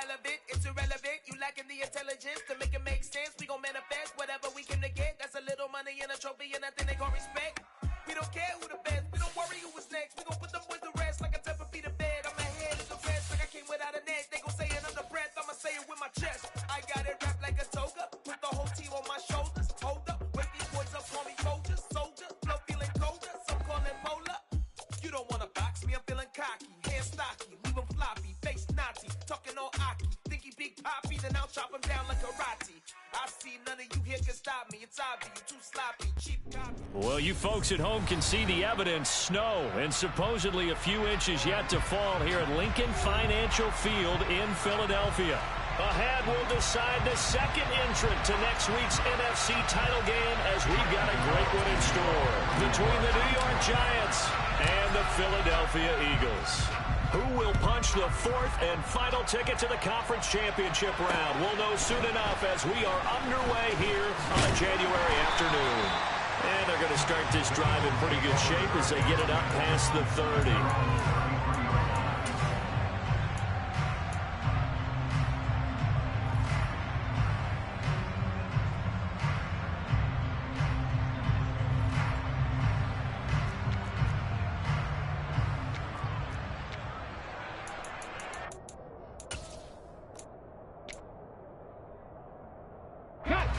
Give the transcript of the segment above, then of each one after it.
relevant, it's irrelevant. You lacking the intelligence to make it make sense. We gon' manifest whatever we came to get. That's a little money and a trophy and nothing they call respect. We don't care who the best, we don't worry who was next. We gon' put them boys to rest like a 10 feet of bed. I'm ahead of the rest like I came without a net. They gon' say it under breath, I'ma say it with my chest. I got it wrapped like a toga, put the whole team on my shoulders. Hold up, wake these boys up, call me soldiers, soldier. Flow feeling colder, some call it polar. You don't wanna box me, I'm feeling cocky. Hands stocky, leave him floppy, face naughty. Talking all aki, think he big poppy, then I'll chop him down like karate. I see none of you here can stop me, it's obvious, you too sloppy, cheap copy. Well, you folks at home can see the evidence. Snow and supposedly a few inches yet to fall here at Lincoln Financial Field in Philadelphia. Ahead will decide the second entrant to next week's NFC title game as we've got a great one in store between the New York Giants and the Philadelphia Eagles. Who will punch the fourth and final ticket to the conference championship round? We'll know soon enough as we are underway here on a January afternoon. And they're going to start this drive in pretty good shape as they get it up past the 30.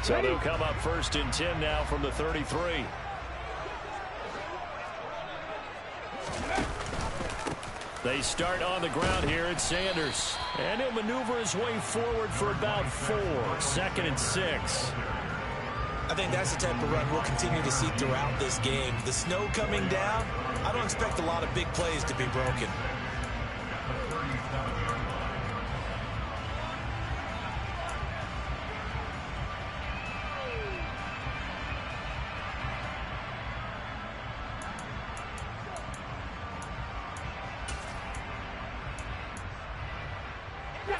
So they'll come up 1st and 10 now from the 33. They start on the ground here at Sanders. And he'll maneuver his way forward for about 4. 2nd and 6. I think that's the type of run we'll continue to see throughout this game. The snow coming down, I don't expect a lot of big plays to be broken.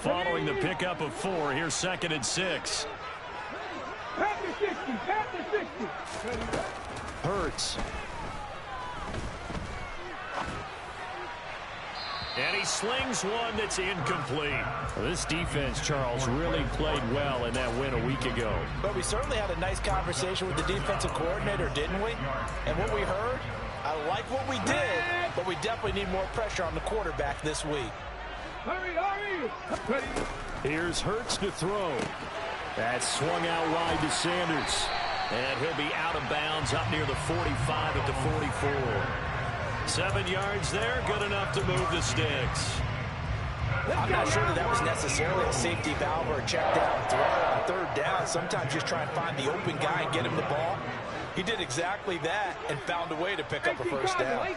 Following the pickup of 4, here's 2nd and 6. Hurts. And he slings one that's incomplete. This defense, Charles, really played well in that win a week ago. But we certainly had a nice conversation with the defensive coordinator, didn't we? And what we heard, I like what we did, but we definitely need more pressure on the quarterback this week. Here's Hurts to throw. That's swung out wide to Sanders. And he'll be out of bounds up near the 45 at the 44. 7 yards there, good enough to move the sticks. I'm not sure that was necessarily a safety valve or a check down throw on 3rd down. Sometimes just try and find the open guy and get him the ball. He did exactly that and found a way to pick up a 1st down.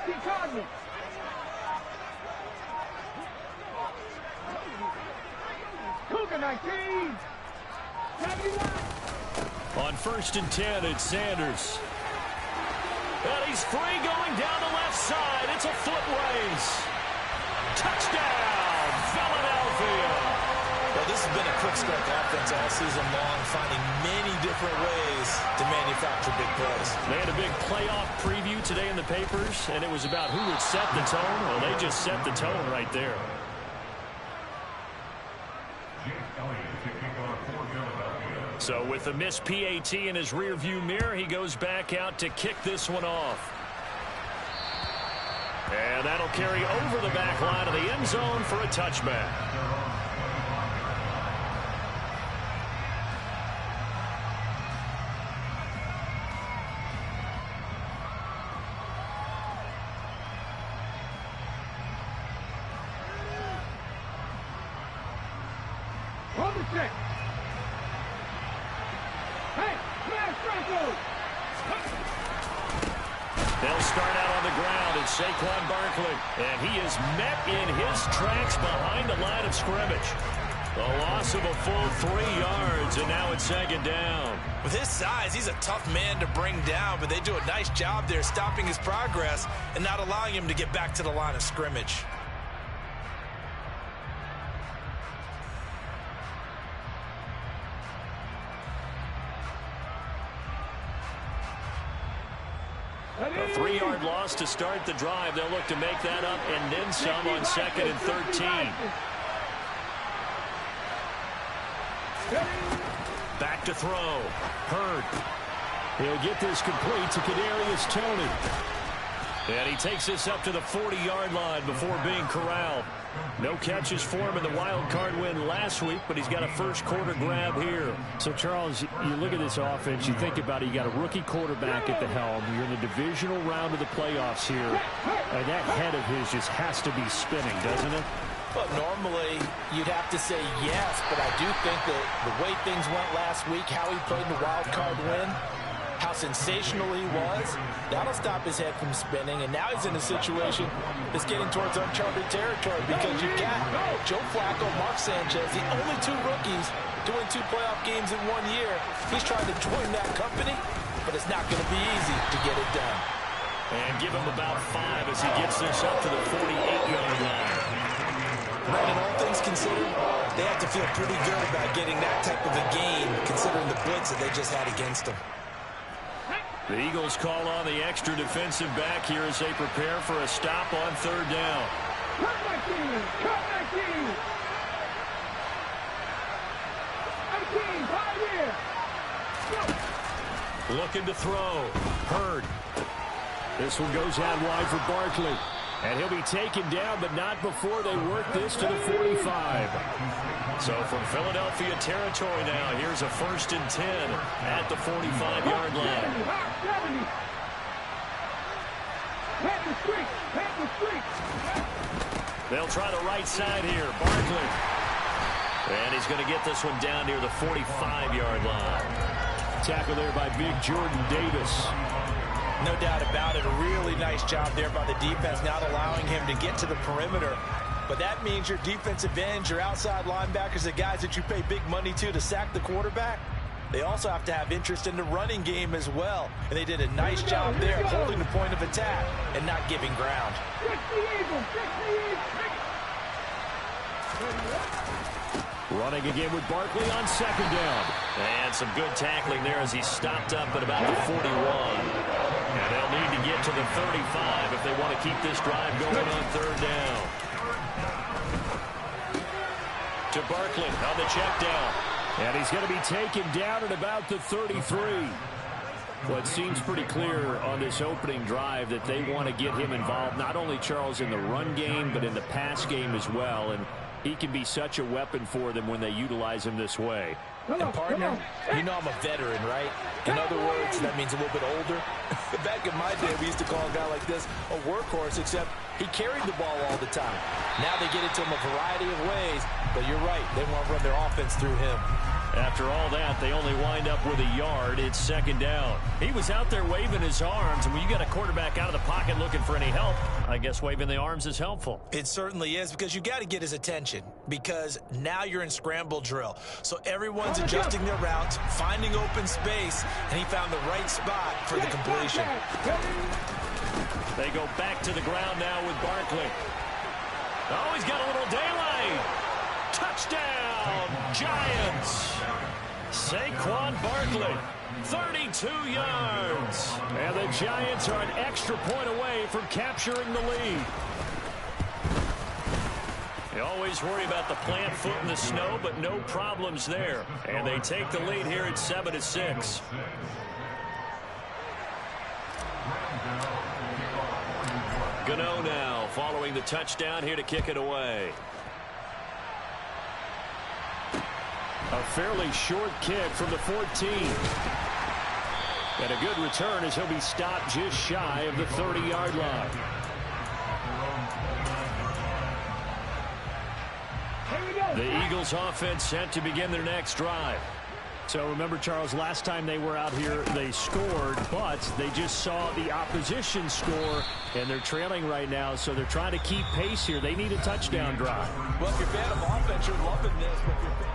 On 1st and 10, it's Sanders. And he's free going down the left side. It's a foot race. Touchdown, Philadelphia. Well, this has been a quick-start offense all season long, finding many different ways to manufacture big plays. They had a big playoff preview today in the papers, and it was about who would set the tone. Well, they just set the tone right there. So with the missed PAT in his rearview mirror, he goes back out to kick this one off. And that'll carry over the back line of the end zone for a touchback. They'll start out on the ground at Saquon Barkley. And he is met in his tracks behind the line of scrimmage. The loss of a full 3 yards, and now it's 2nd down. With his size, he's a tough man to bring down, but they do a nice job there stopping his progress and not allowing him to get back to the line of scrimmage. A 3-yard loss to start the drive. They'll look to make that up and then some on 2nd and 13. Back to throw. Hurd. He'll get this complete to Kadarius Toney. And he takes this up to the 40-yard line before being corralled. No catches for him in the wild card win last week, but he's got a first quarter grab here. So, Charles, you look at this offense, you think about it, you got a rookie quarterback at the helm. You're in the divisional round of the playoffs here. And that head of his just has to be spinning, doesn't it? Well, normally you'd have to say yes, but I do think that the way things went last week, how he played in the wild card win, how sensational he was, that'll stop his head from spinning, and now he's in a situation that's getting towards uncharted territory because you've got Joe Flacco, Mark Sanchez, the only two rookies to win 2 playoff games in 1 year. He's trying to join that company, but it's not going to be easy to get it done. And give him about 5 as he gets this up to the 48-yard line. Brandon, all things considered, they have to feel pretty good about getting that type of a game considering the blitz that they just had against them. The Eagles call on the extra defensive back here as they prepare for a stop on 3rd down. Cut my team! Cut my team! I'm team, 5 here! Looking to throw. Hurd. This one goes out wide for Barkley. And he'll be taken down, but not before they work this to the 45. So from Philadelphia territory now, here's a 1st and 10 at the 45-yard line. They'll try the right side here. Barkley. And he's going to get this one down near the 45-yard line. Tackle there by big Jordan Davis. No doubt about it. A really nice job there by the defense, not allowing him to get to the perimeter. But that means your defensive ends, your outside linebackers, the guys that you pay big money to sack the quarterback, they also have to have interest in the running game as well. And they did a nice job there holding the point of attack and not giving ground. Running again with Barkley on 2nd down. And some good tackling there as he stopped up at about the 41. And they'll need to get to the 35 if they want to keep this drive going on 3rd down. To Barkley on the check down. And he's going to be taken down at about the 33. Well, it seems pretty clear on this opening drive that they want to get him involved, not only, Charles, in the run game, but in the pass game as well. And he can be such a weapon for them when they utilize him this way. And partner, you know I'm a veteran, right? In other words, that means a little bit older. Back in my day, we used to call a guy like this a workhorse, except he carried the ball all the time. Now they get it to him a variety of ways, but you're right, they want to run their offense through him. After all that, they only wind up with a yard. It's 2nd down. He was out there waving his arms, and when you got a quarterback out of the pocket looking for any help, I guess waving the arms is helpful. It certainly is, because you got to get his attention, because now you're in scramble drill. So everyone's adjusting their routes, finding open space, and he found the right spot for the completion. They go back to the ground now with Barkley. Oh, he's got a little daylight. Touchdown, Giants. Saquon Barkley, 32 yards. And the Giants are an extra point away from capturing the lead. They always worry about the plant foot in the snow, but no problems there. And they take the lead here at 7-6. Gano now following the touchdown here to kick it away. A fairly short kick from the 14. And a good return as he'll be stopped just shy of the 30-yard line. The Eagles offense set to begin their next drive. So remember, Charles, last time they were out here, they scored, but they just saw the opposition score, and they're trailing right now, so they're trying to keep pace here. They need a touchdown drive. Well, if you're a fan of offense, you're loving this, but if you're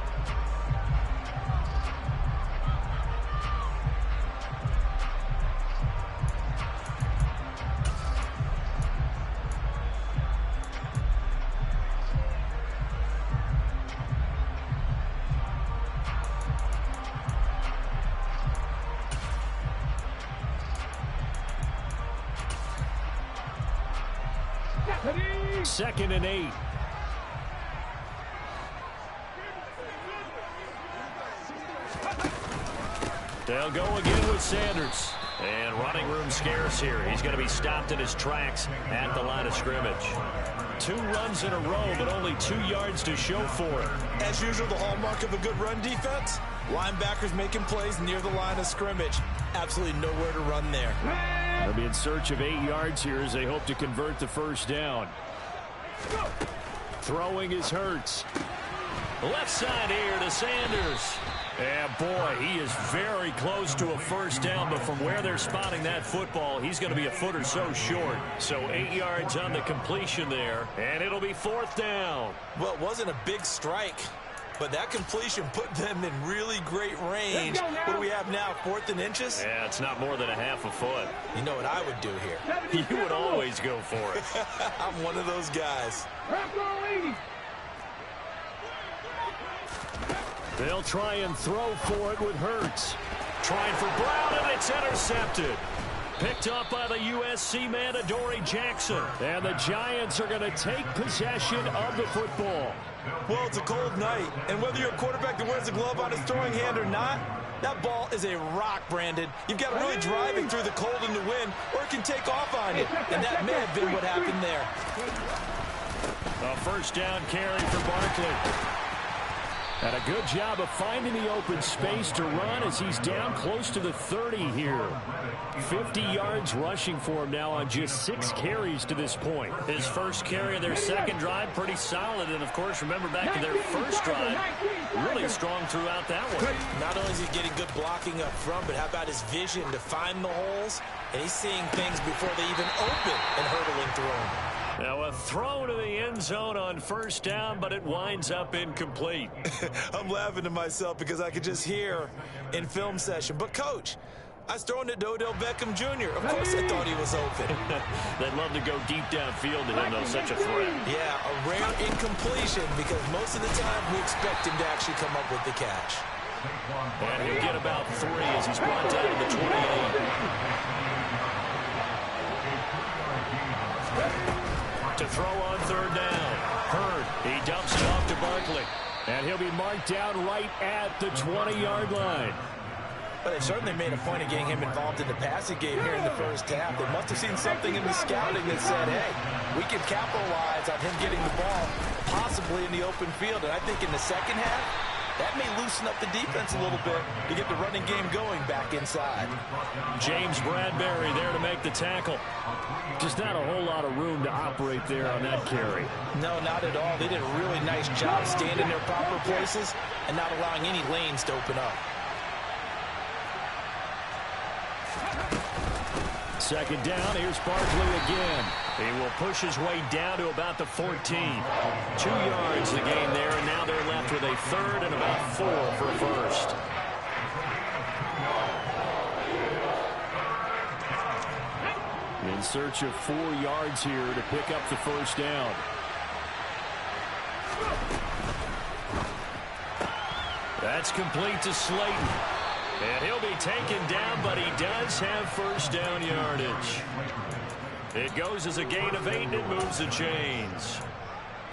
Second and 8. They'll go again with Sanders. And running room scarce here. He's going to be stopped in his tracks at the line of scrimmage. 2 runs in a row, but only 2 yards to show for it. As usual, the hallmark of a good run defense, linebackers making plays near the line of scrimmage. Absolutely nowhere to run there. They'll be in search of 8 yards here as they hope to convert the first down. Throwing is Hurts. Left side here to Sanders. And boy, he is very close to a first down, but from where they're spotting that football, he's going to be a foot or so short. So 8 yards on the completion there, and it'll be 4th down. Well, it wasn't a big strike, but that completion put them in really great range. What do we have now, 4th and inches? Yeah, it's not more than a half a foot. You know what I would do here? You would always go for it. I'm one of those guys. They'll try and throw for it with Hurts. Trying for Brown, and it's intercepted. Picked up by the USC man, Adoree Jackson. And the Giants are going to take possession of the football. Well, it's a cold night, and whether you're a quarterback that wears a glove on his throwing hand or not, that ball is a rock, Brandon. You've got to really drive it through the cold and the wind, or it can take off on you. And that may have been what happened there. A first down carry for Barkley. And a good job of finding the open space to run as he's down close to the 30 here. 50 yards rushing for him now on just 6 carries to this point. His first carry of their second drive, pretty solid. And, of course, remember back to their first drive, really strong throughout that one. Not only is he getting good blocking up front, but how about his vision to find the holes? And he's seeing things before they even open and hurdling through them. Now a throw to the end zone on first down, but it winds up incomplete. I'm laughing to myself because I could just hear in film session. But, Coach, I was throwing it to Odell Beckham Jr. Of course I thought he was open. They'd love to go deep downfield to him, though, such a threat. Yeah, a rare incompletion because most of the time we expect him to actually come up with the catch. And he'll get about 3 as he's brought down to the 28. To throw on third down. Hurd, he dumps it off to Barkley. And he'll be marked down right at the 20-yard line. But they've certainly made a point of getting him involved in the passing game here in the first half. They must have seen something in the scouting that said, hey, we can capitalize on him getting the ball possibly in the open field. And I think in the second half, that may loosen up the defense a little bit to get the running game going back inside. James Bradbury there to make the tackle. Just not a whole lot of room to operate there on that carry. No, not at all. They did a really nice job staying in their proper places and not allowing any lanes to open up. Second down, here's Barkley again. He will push his way down to about the 14. 2 yards the gain there, and now they're left with a third and about 4 for a first. In search of 4 yards here to pick up the first down. That's complete to Slayton. And he'll be taken down, but he does have first down yardage. It goes as a gain of 8, and it moves the chains.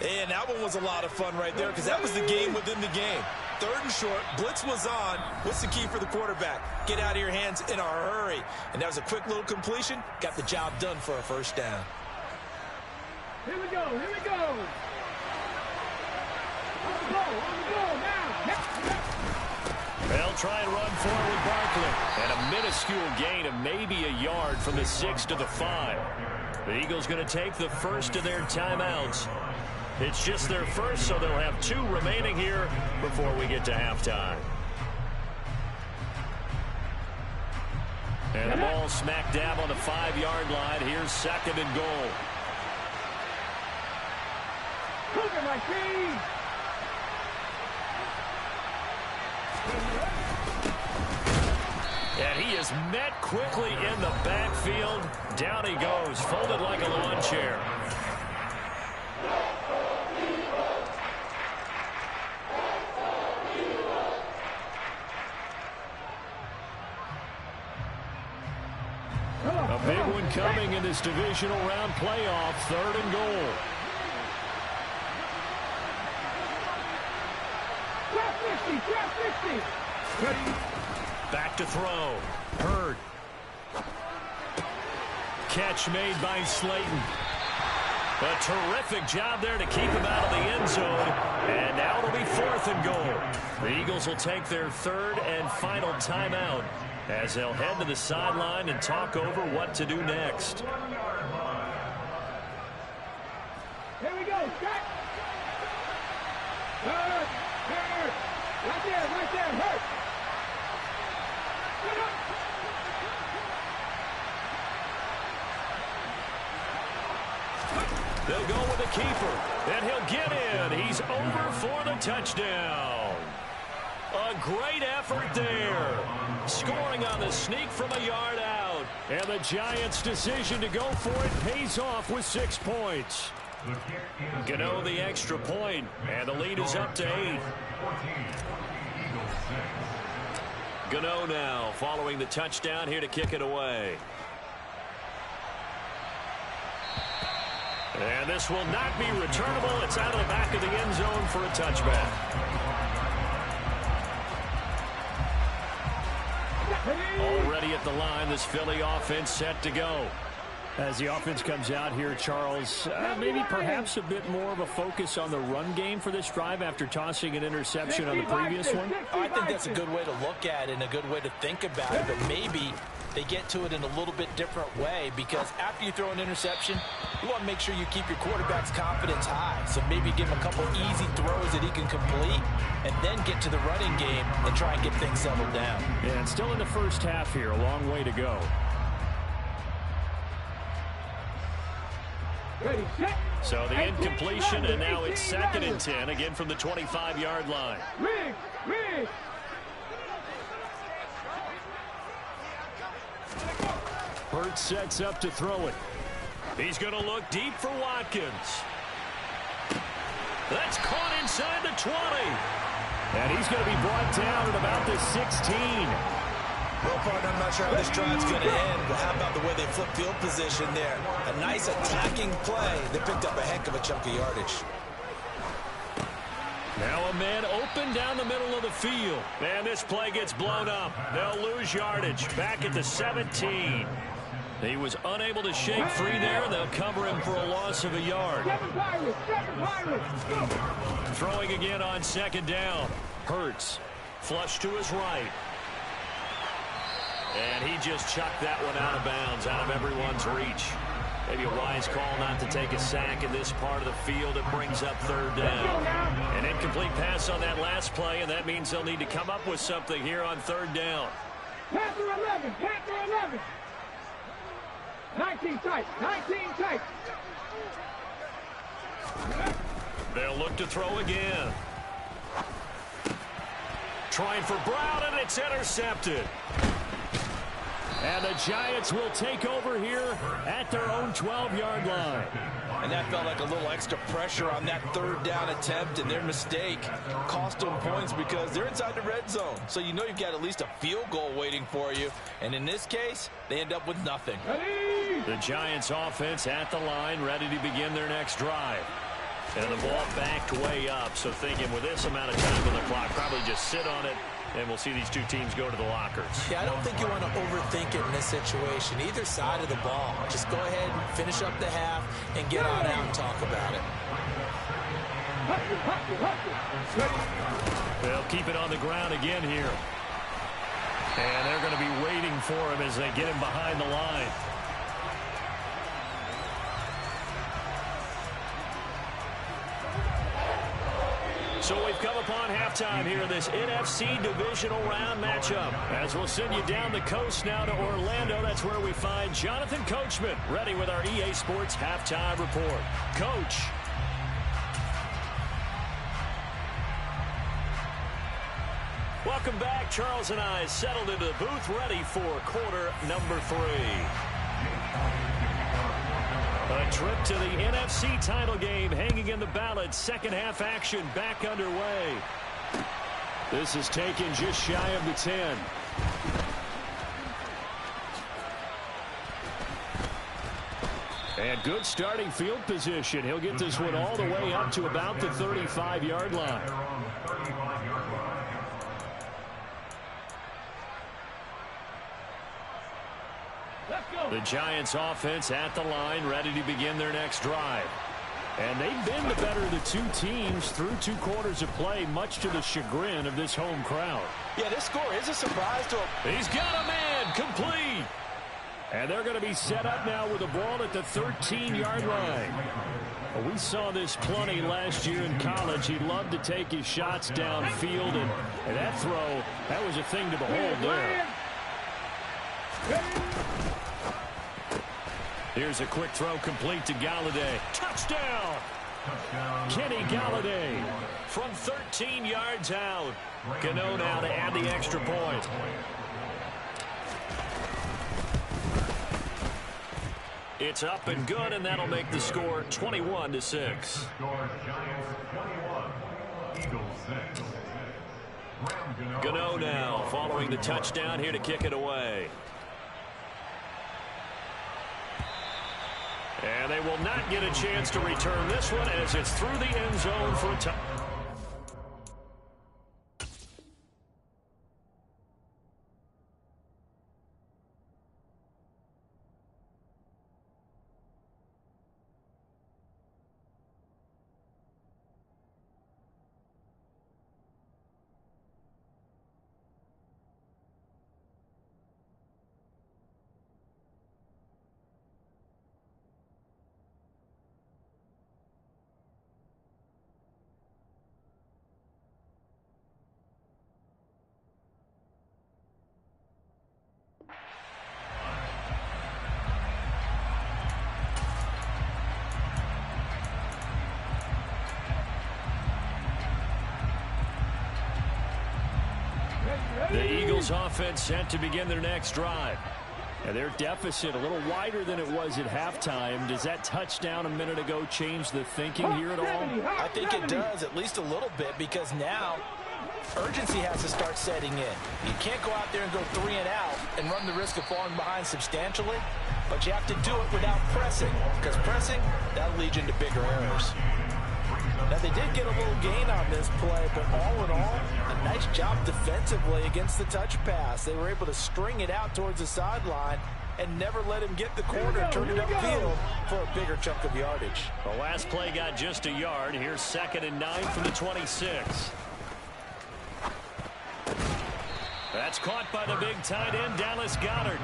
And that one was a lot of fun right there because that was the game within the game. Third and short, blitz was on. What's the key for the quarterback? Get out of your hands in a hurry. And that was a quick little completion. Got the job done for a first down. Here we go, here we go. On the ball now. They'll try and run forward with Barkley. And a minuscule gain of maybe a yard from the 6 to the 5. The Eagles going to take the first of their timeouts. It's just their first, so they'll have 2 remaining here before we get to halftime. And the ball smack dab on the 5-yard line. Here's second and goal. Look at my team. And he is met quickly in the backfield. Down he goes, folded like a lawn chair. A big one coming in this divisional round playoff, third and goal. Drop 50, drop 50. Back to throw. Hurd. Catch made by Slayton. A terrific job there to keep him out of the end zone. And now it'll be 4th and goal. The Eagles will take their 3rd and final timeout as they'll head to the sideline and talk over what to do next. Here we go, Scott. Hurt. Right there, hurt. They'll go with the keeper, and he'll get in. He's over for the touchdown. A great effort there. Scoring on the sneak from a yard out. And the Giants' decision to go for it pays off with 6 points. Gano the extra point, and the lead is up to 8. Gano now following the touchdown here to kick it away. And this will not be returnable. It's out of the back of the end zone for a touchback. Already at the line, this Philly offense set to go. As the offense comes out here, Charles, maybe perhaps a bit more of a focus on the run game for this drive after tossing an interception on the previous one? I think that's a good way to look at it and a good way to think about it, but maybe they get to it in a little bit different way, because after you throw an interception, you want to make sure you keep your quarterback's confidence high. So maybe give him a couple easy throws that he can complete and then get to the running game and try and get things settled down. Yeah, and still in the first half here, a long way to go. Ready, set. So the incompletion, and now it's 2nd and 10, again from the 25-yard line. Rig. Hurd sets up to throw it. He's going to look deep for Watkins. That's caught inside the 20. And he's going to be brought down at about the 16. Well, partner, I'm not sure how this drive's going to end, but how about the way they flip field position there? A nice attacking play. They picked up a heck of a chunk of yardage. Now a man open down the middle of the field. And this play gets blown up. They'll lose yardage. Back at the 17. He was unable to shake free there. They'll cover him for a loss of a yard. Throwing again on 2nd down. Hurts. Flush to his right. And he just chucked that one out of bounds, out of everyone's reach. Maybe a wise call not to take a sack in this part of the field. It brings up 3rd down. An incomplete pass on that last play, and that means they'll need to come up with something here on 3rd down. Panther 11. 19 tight. They'll look to throw again. Trying for Brown, and it's intercepted. And the Giants will take over here at their own 12-yard line. And that felt like a little extra pressure on that 3rd down attempt, and their mistake cost them points because they're inside the red zone. So you know you've got at least a field goal waiting for you. And in this case, they end up with nothing. The Giants offense at the line, ready to begin their next drive. And the ball backed way up, so thinking with this amount of time on the clock, probably just sit on it, and we'll see these two teams go to the lockers. Yeah, I don't think you want to overthink it in this situation. Either side of the ball. Just go ahead and finish up the half and get on out and talk about it. They'll keep it on the ground again here. And they're going to be waiting for him as they get him behind the line. So we've come upon halftime here in this NFC Divisional Round matchup. As we'll send you down the coast now to Orlando, that's where we find Jonathan Coachman, ready with our EA Sports Halftime Report. Coach. Welcome back. Charles and I settled into the booth, ready for quarter number 3. A trip to the NFC title game hanging in the balance. Second half action back underway. This is taken just shy of the 10. And good starting field position. He'll get this one all the way up to about the 35-yard line. The Giants offense at the line, ready to begin their next drive. And they've been the better of the two teams through 2 quarters of play, much to the chagrin of this home crowd. Yeah, this score is a surprise to him. He's got a man, complete. And they're going to be set up now with the ball at the 13-yard line. We saw this plenty last year in college. He loved to take his shots downfield, and that throw, that was a thing to behold there. Here's a quick throw complete to Galladay. Touchdown! Kenny Galladay from 13 yards out. Gano now to add the extra point. It's up and good, and that'll make the score 21-6. Gano now following the touchdown here to kick it away. And they will not get a chance to return this one as it's through the end zone for a touchdown. The Eagles offense set to begin their next drive. And their deficit a little wider than it was at halftime. Does that touchdown a minute ago change the thinking here at all? I think it does, at least a little bit, because now urgency has to start setting in. You can't go out there and go 3 and out and run the risk of falling behind substantially, but you have to do it without pressing, because pressing, that'll lead you into bigger errors. Now, they did get a little gain on this play, but all in all, a nice job defensively against the touch pass. They were able to string it out towards the sideline and never let him get the corner and turn it upfield for a bigger chunk of yardage. The last play got just a yard. Here's 2nd and 9 from the 26. That's caught by the big tight end, Dallas Goedert.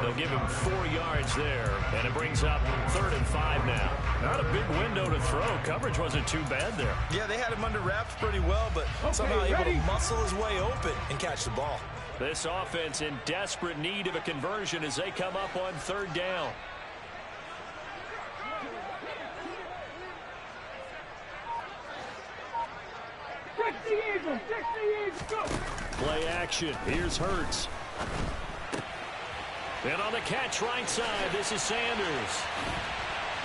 They'll give him 4 yards there, and it brings up 3rd and 5 now. Not a big window to throw. Coverage wasn't too bad there. Yeah, they had him under wraps pretty well, but somehow able to muscle his way open and catch the ball. This offense in desperate need of a conversion as they come up on 3rd down. Play action. Here's Hurts. And on the catch right side, this is Sanders.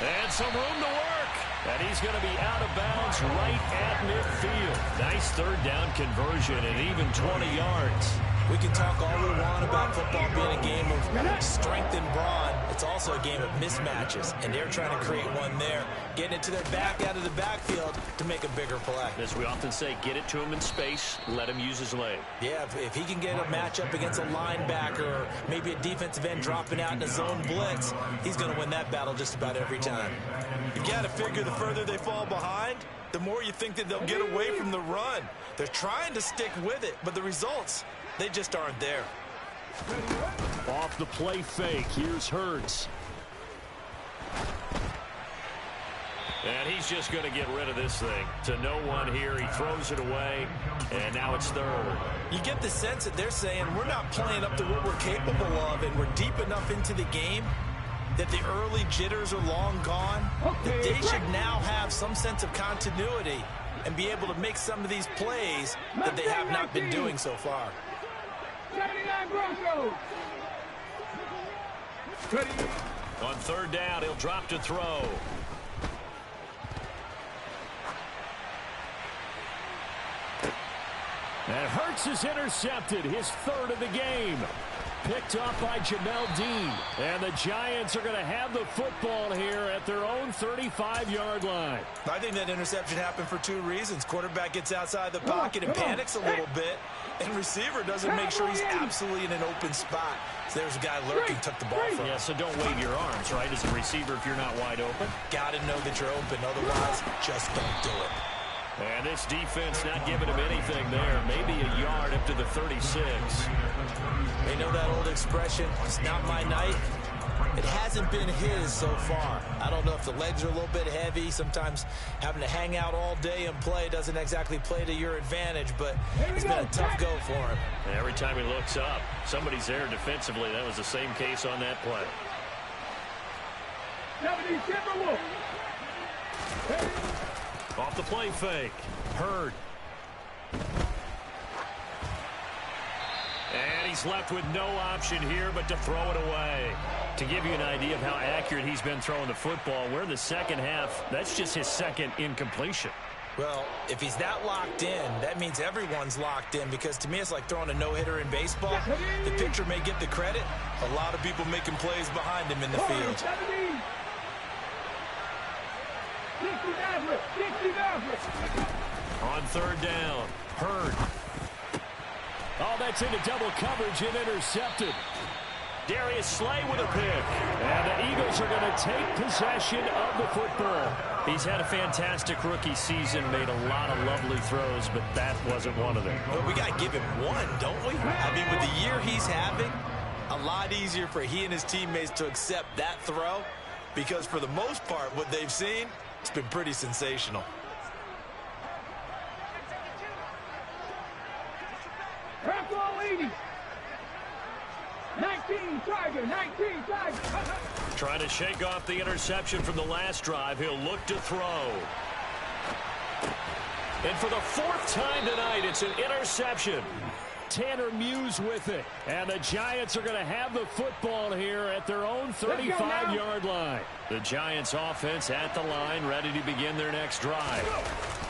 And some room to work. And he's going to be out of bounds right at midfield. Nice 3rd down conversion and even 20 yards. We can talk all we want about football being a game of strength and brawn. It's also a game of mismatches, and they're trying to create one there, getting it to their back out of the backfield to make a bigger play. As we often say, get it to him in space, let him use his leg. Yeah, if he can get a matchup against a linebacker or maybe a defensive end dropping out in a zone blitz, he's going to win that battle just about every time. You got to figure the further they fall behind, the more you think that they'll get away from the run. They're trying to stick with it, but the results, they just aren't there. Off the play fake, here's Hurts. And he's just going to get rid of this thing. To no one here, he throws it away, and now it's 3rd. You get the sense that they're saying we're not playing up to what we're capable of, and we're deep enough into the game that the early jitters are long gone, that they should now have some sense of continuity and be able to make some of these plays that they have not been doing so far. 79 Broncos. On 3rd down, he'll drop to throw. And Hurts is intercepted, his 3rd of the game. picked off by Jamel Dean. And the Giants are going to have the football here at their own 35-yard line. I think that interception happened for two reasons. Quarterback gets outside the pocket and panics a little bit, and receiver doesn't make sure he's absolutely in an open spot. So there's a guy lurking, took the ball from him. Yeah, so don't wave your arms, right, as a receiver if you're not wide open. Got to know that you're open. Otherwise, just don't do it. And this defense not giving him anything there. Maybe a yard up to the 36. They know that old expression, it's not my night. It hasn't been his so far. I don't know if the legs are a little bit heavy. Sometimes having to hang out all day and play doesn't exactly play to your advantage, but it's been a tough go for him. And every time he looks up, somebody's there defensively. That was the same case on that play. Off the play fake. Hurd. And he's left with no option here but to throw it away. To give you an idea of how accurate he's been throwing the football, we're in the second half. That's just his second incompletion. Well, if he's that locked in, that means everyone's locked in, because to me it's like throwing a no-hitter in baseball. The pitcher may get the credit. A lot of people making plays behind him in the field. On third down, Hurd. Oh, that's into double coverage and intercepted. Darius Slay with a pick. And the Eagles are going to take possession of the football. He's had a fantastic rookie season, made a lot of lovely throws, but that wasn't one of them. Well, we got to give him one, don't we? I mean, with the year he's having, a lot easier for he and his teammates to accept that throw, because for the most part, what they've seen, it's been pretty sensational. Trying to shake off the interception from the last drive. He'll look to throw. And for the fourth time tonight, it's an interception. Tanner Muse with it. And the Giants are going to have the football here at their own 35-yard line. The Giants offense at the line, ready to begin their next drive.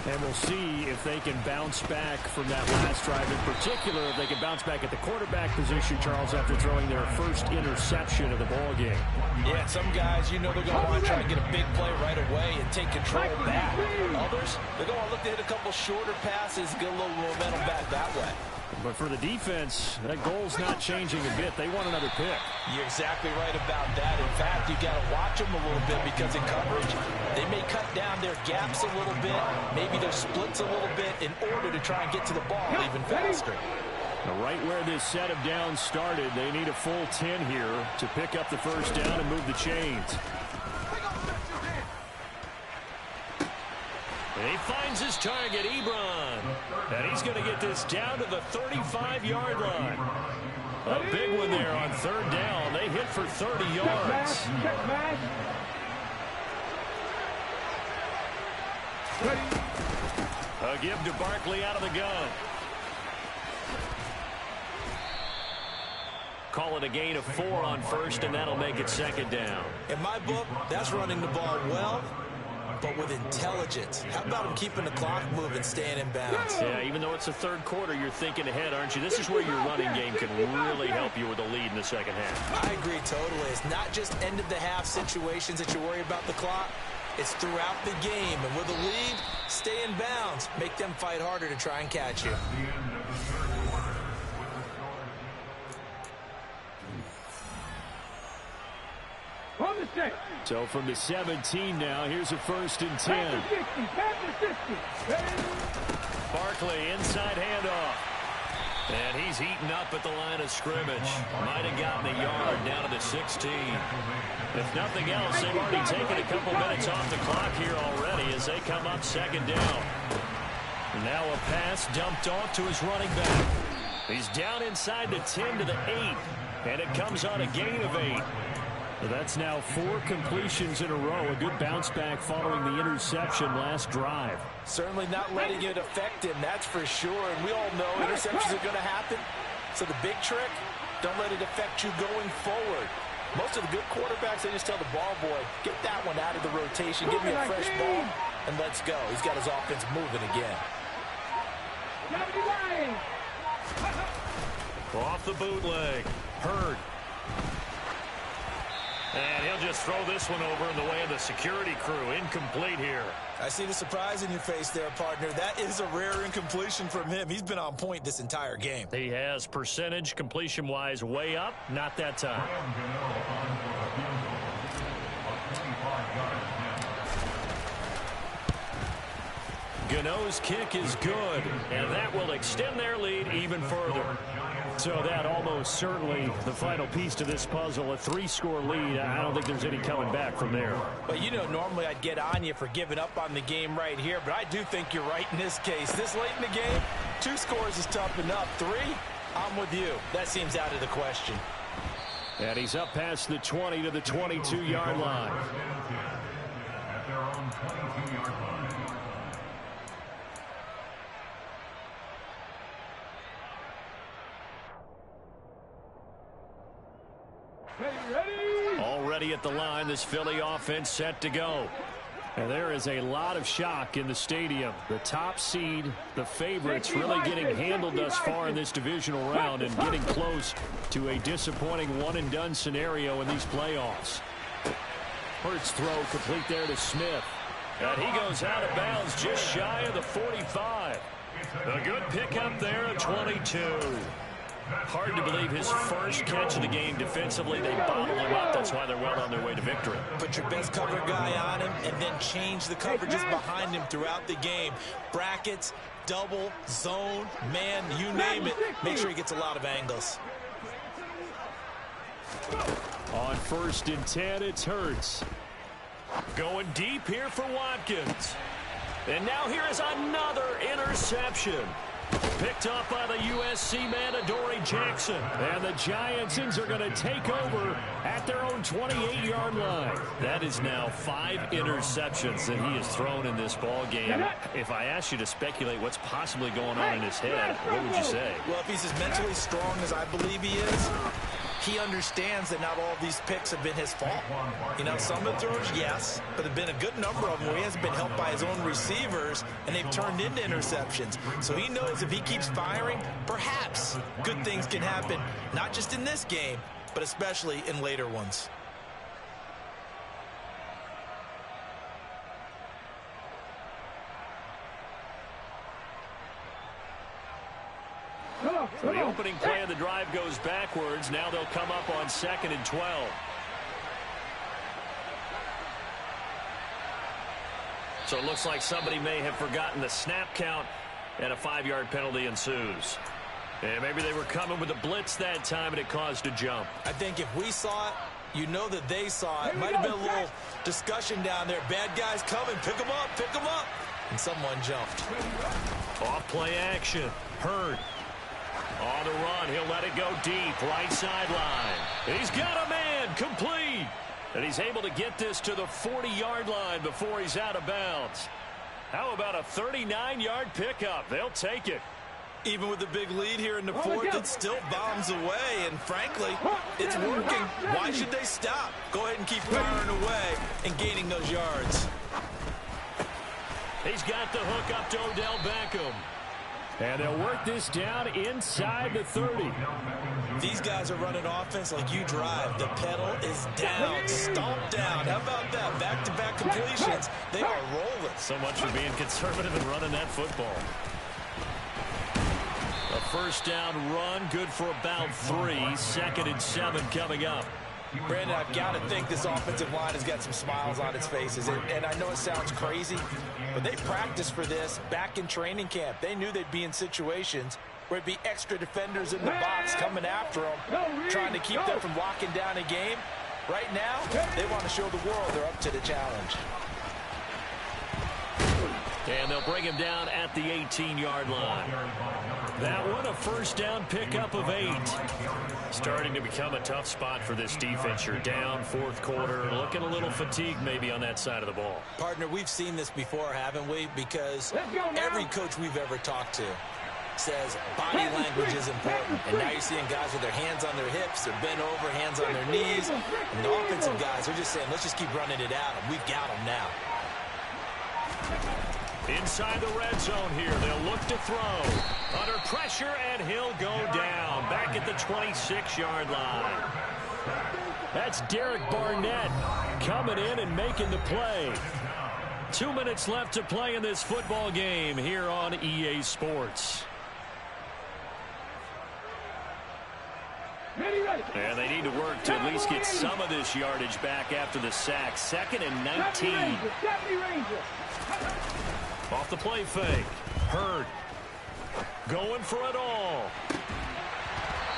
And we'll see if they can bounce back from that last drive. In particular, if they can bounce back at the quarterback position, Charles, after throwing their first interception of the ball game. Yeah, some guys, you know they're going to want to try and get a big play right away and take control back. Others, they're going to look to hit a couple shorter passes, get a little momentum back that way. But for the defense, that goal's not changing a bit. They want another pick. You're exactly right about that. In fact, you got to watch them a little bit, because in coverage, they may cut down their gaps a little bit, maybe their splits a little bit, in order to try and get to the ball even faster. Now, right where this set of downs started, they need a full 10 here to pick up the first down and move the chains. And he finds his target, Ebron. And he's going to get this down to the 35-yard line. A big one there on third down. They hit for 30 yards. A give to Barkley out of the gun. Call it a gain of 4 on first, and that'll make it second down. In my book, that's running the ball well, but with intelligence. How about him keeping the clock moving, staying in bounds? Yeah, even though it's the third quarter, you're thinking ahead, aren't you? This is where your running game can really help you with a lead in the second half. I agree totally. It's not just end-of-the-half situations that you worry about the clock. It's throughout the game. And with a lead, stay in bounds. Make them fight harder to try and catch you. So from the 17 now, here's a 1st and 10. Barkley, inside handoff. And he's heating up at the line of scrimmage. Might have gotten a yard down to the 16. If nothing else, they've already taken a couple minutes off the clock here already as they come up second down. Now a pass dumped off to his running back. He's down inside the 10 to the 8. And it comes on a gain of 8. So that's now 4 completions in a row. A good bounce back following the interception last drive. Certainly not letting it affect him, that's for sure. And we all know interceptions are going to happen. So the big trick, don't let it affect you going forward. Most of the good quarterbacks, they just tell the ball boy, get that one out of the rotation, give me a fresh ball, and let's go. He's got his offense moving again. Off the bootleg. Hurd. And he'll just throw this one over in the way of the security crew. Incomplete here. I see the surprise in your face there, partner. That is a rare incompletion from him. He's been on point this entire game. He has percentage completion-wise way up. Not that time. Gano's kick is good, and that will extend their lead even further. So that almost certainly the final piece to this puzzle, a 3-score lead. I don't think there's any coming back from there. But you know, normally I'd get on you for giving up on the game right here, but I do think you're right in this case. This late in the game, 2 scores is tough enough. 3, I'm with you. That seems out of the question. And he's up past the 20 to the 22-yard line. Already at the line, this Philly offense set to go. And there is a lot of shock in the stadium. The top seed, the favorites, really getting handled thus far in this divisional round and getting close to a disappointing one-and-done scenario in these playoffs. Hurts throw complete there to Smith. And he goes out of bounds just shy of the 45. A good pickup there at 22. Hard to believe his first catch of the game defensively. They bottled him up. That's why they're well on their way to victory. Put your best cover guy on him and then change the coverages behind him throughout the game. Brackets, double, zone, man, you name it. Make sure he gets a lot of angles. On 1st and 10, it's Hurts. Going deep here for Watkins. And now here is another interception. Picked up by the USC man, Adoree Jackson. And the Giantsons are going to take over at their own 28-yard line. That is now 5 interceptions that he has thrown in this ball game. If I asked you to speculate what's possibly going on in his head, what would you say? Well, if he's as mentally strong as I believe he is, he understands that not all of these picks have been his fault. You know, some of the throws, yes, but there have been a good number of them where he hasn't been helped by his own receivers, and they've turned into interceptions. So he knows if he keeps firing, perhaps good things can happen, not just in this game, but especially in later ones. So the opening play of the drive goes backwards. Now they'll come up on 2nd and 12. So it looks like somebody may have forgotten the snap count, and a 5-yard penalty ensues. And maybe they were coming with a blitz that time, and it caused a jump. I think if we saw it, you know that they saw it. Might have been a little discussion down there. Bad guys coming. Pick them up. Pick them up. And someone jumped. Off play action. Hurd. On the run, he'll let it go deep, right sideline. He's got a man, complete. And he's able to get this to the 40-yard line before he's out of bounds. How about a 39-yard pickup? They'll take it. Even with the big lead here in the 4th, it still bombs away. And frankly, it's working. Why should they stop? Go ahead and keep firing away and gaining those yards. He's got the hook up to Odell Beckham. And they'll work this down inside the 30. These guys are running offense like you drive. The pedal is down, stomped down. How about that? Back-to-back completions. They are rolling. So much for being conservative and running that football. A 1st down run, good for about 3. 2nd and 7 coming up. Brandon, I've got to think this offensive line has got some smiles on its faces. And I know it sounds crazy, but they practiced for this back in training camp. They knew they'd be in situations where it'd be extra defenders in the box coming after them, trying to keep them from locking down a game. Right now, they want to show the world they're up to the challenge. And they'll bring him down at the 18-yard line. That one, a 1st down pickup of 8. Starting to become a tough spot for this defense. You're down 4th quarter, looking a little fatigued maybe on that side of the ball. Partner, we've seen this before, haven't we? Because every coach we've ever talked to says body language is important. And now you're seeing guys with their hands on their hips, they're bent over, hands on their knees. And the offensive guys are just saying, let's just keep running it out. And we've got them now. Inside the red zone here, they'll look to throw. Under pressure, and he'll go down. Back at the 26-yard line. That's Derek Barnett coming in and making the play. 2 minutes left to play in this football game here on EA Sports. And they need to work to at least get some of this yardage back after the sack. 2nd and 19. Off the play fake. Hurd going for it all.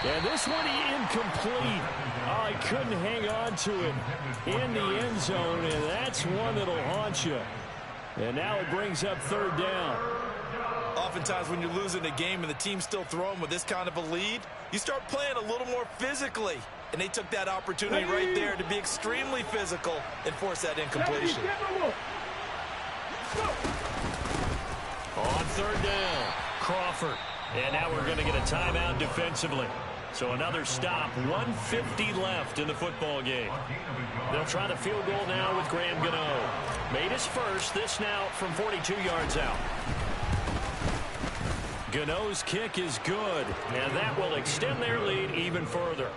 And this one incomplete. Oh, he couldn't hang on to it in the end zone, and that's one that'll haunt you. And now it brings up 3rd down. Oftentimes when you're losing a game and the team's still throwing with this kind of a lead, you start playing a little more physically. And they took that opportunity right there to be extremely physical and force that incompletion. On 3rd down, Crawford. And now we're going to get a timeout defensively. So another stop, 1:50 left in the football game. They'll try the field goal now with Graham Gano. Made his first, this now from 42 yards out. Gano's kick is good, and that will extend their lead even further.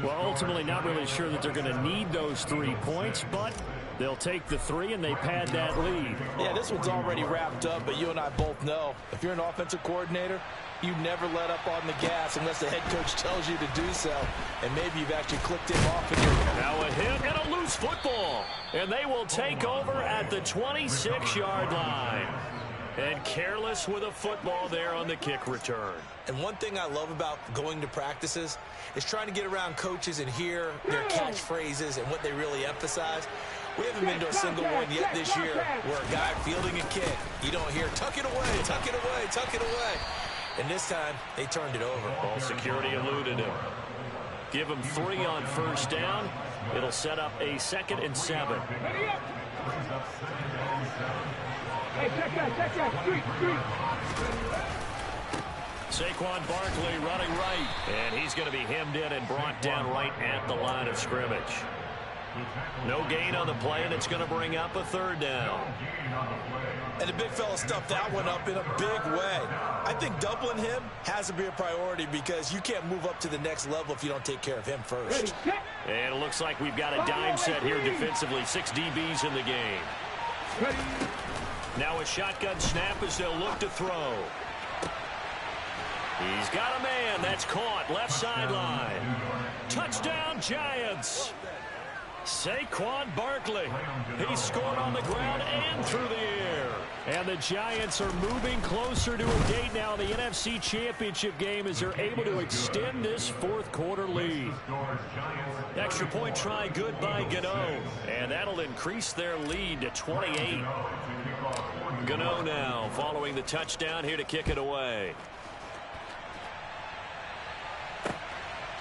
Well, ultimately not really sure that they're going to need those 3 points, but they'll take the 3 and they pad that lead. Yeah, this one's already wrapped up, but you and I both know if you're an offensive coordinator, you never let up on the gas unless the head coach tells you to do so. And maybe you've actually clicked him off in your... Now a hit and a loose football. And they will take over at the 26-yard line. And careless with a football there on the kick return. And one thing I love about going to practices is trying to get around coaches and hear their catchphrases and what they really emphasize. We haven't been to a single one yet this year where a guy fielding a kick, you don't hear, tuck it away, tuck it away, tuck it away. And this time, they turned it over. Ball security eluded him. Give him 3 on 1st down. It'll set up a 2nd and 7. Hey, check that, street. Saquon Barkley running right. And he's going to be hemmed in and brought down right at the line of scrimmage. No gain on the play, and it's going to bring up a 3rd down. And the big fella stuffed that one up in a big way. I think doubling him has to be a priority because you can't move up to the next level if you don't take care of him first. And it looks like we've got a dime set here defensively. 6 DBs in the game. Now a shotgun snap as they'll look to throw. He's got a man. That's caught. Left sideline. Touchdown, Giants. Saquon Barkley. He scored on the ground and through the air. And the Giants are moving closer to a date now in the NFC Championship game as they're able to extend this 4th quarter lead. Extra point try good by Gano. And that'll increase their lead to 28. Gano now following the touchdown here to kick it away.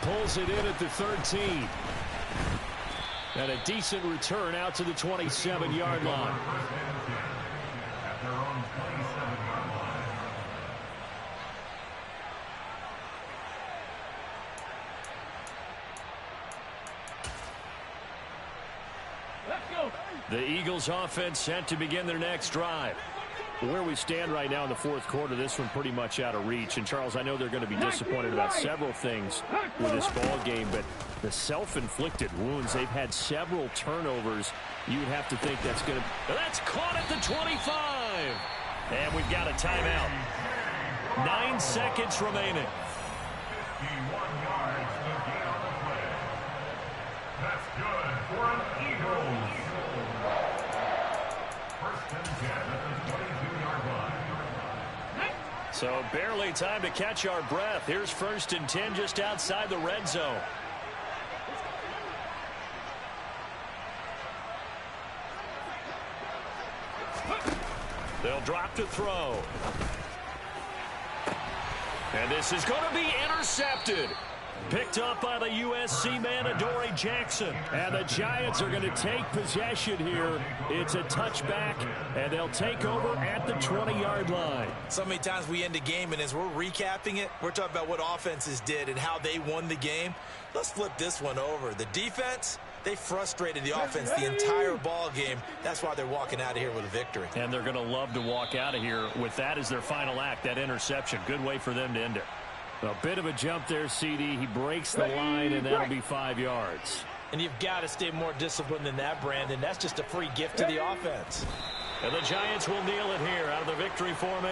Pulls it in at the 13. And a decent return out to the 27-yard line. The Eagles offense set to begin their next drive. Where we stand right now in the 4th quarter, this one pretty much out of reach. And, Charles, I know they're going to be disappointed about several things with this ball game, but the self-inflicted wounds, they've had several turnovers. You would have to think that's going to... That's caught at the 25. And we've got a timeout. 9 seconds remaining. 51 yards to get on the play. That's good for an Eagles. First and 10 at the 22-yard line. So barely time to catch our breath. Here's 1st and 10 just outside the red zone. They'll drop to throw. And this is going to be intercepted. Picked up by the USC man, Adoree Jackson. And the Giants are going to take possession here. It's a touchback, and they'll take over at the 20-yard line. So many times we end a game, and as we're recapping it, we're talking about what offenses did and how they won the game. Let's flip this one over. The defense, they frustrated the offense the entire ball game. That's why they're walking out of here with a victory. And they're going to love to walk out of here with that as their final act, that interception. Good way for them to end it. A bit of a jump there, CD. He breaks the line, and that'll be 5 yards. And you've got to stay more disciplined than that, Brandon. That's just a free gift to the offense. And the Giants will kneel it here out of the victory formation.